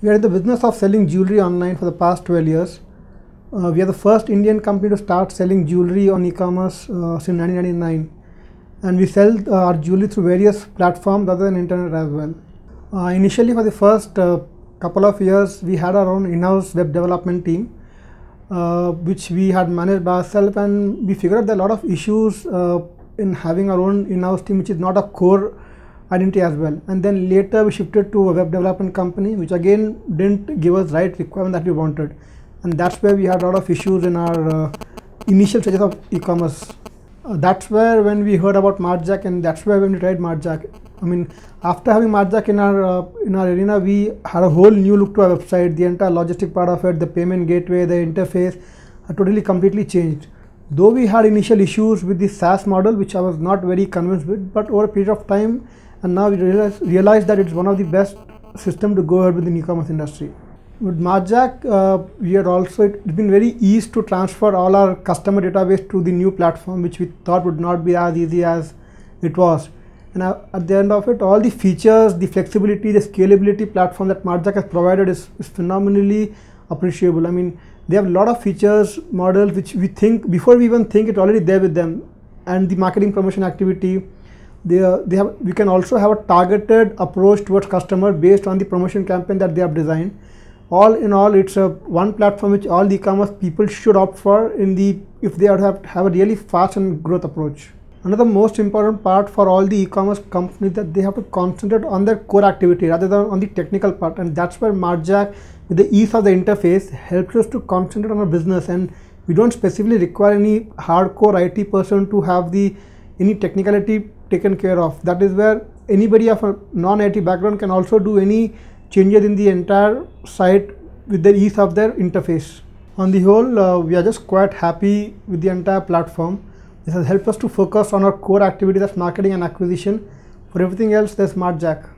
We are in the business of selling jewelry online for the past 12 years. We are the first Indian company to start selling jewelry on e-commerce since 1999, and we sell our jewelry through various platforms other than internet as well. Initially, for the first couple of years, we had our own in-house web development team, which we had managed by ourselves, and we figured out there are a lot of issues in having our own in-house team, which is not a core identity as well. And then later we shifted to a web development company, which again didn't give us right requirement that we wanted, and that's where we had a lot of issues in our initial stages of e-commerce. That's where when we heard about MartJack, and that's where when we tried MartJack. I mean, after having MartJack in our arena, we had a whole new look to our website. The entire logistic part of it, the payment gateway, the interface, totally completely changed. Though we had initial issues with the SaaS model, which I was not very convinced with, but over a period of time, and now we realize that it's one of the best systems to go ahead with the e-commerce industry. With MartJack, it's been very easy to transfer all our customer database to the new platform, which we thought would not be as easy as it was. And at the end of it, all the features, the flexibility, the scalability platform that MartJack has provided is phenomenally appreciable. I mean, they have a lot of features, models, which we think, before we even think, it's already there with them. And the marketing promotion activity, we can also have a targeted approach towards customer based on the promotion campaign that they have designed. All in all, it's one platform which all the e-commerce people should opt for if they have a really fast and growth approach. Another most important part for all the e-commerce companies that they have to concentrate on their core activity rather than on the technical part, and that's where MartJack, with the ease of the interface, helps us to concentrate on our business, and we don't specifically require any hardcore IT person to have any technicality taken care of. That is where anybody of a non-IT background can also do any changes in the entire site with the ease of their interface. On the whole, we are just quite happy with the entire platform. This has helped us to focus on our core activity, that's marketing and acquisition. For everything else, there's MartJack.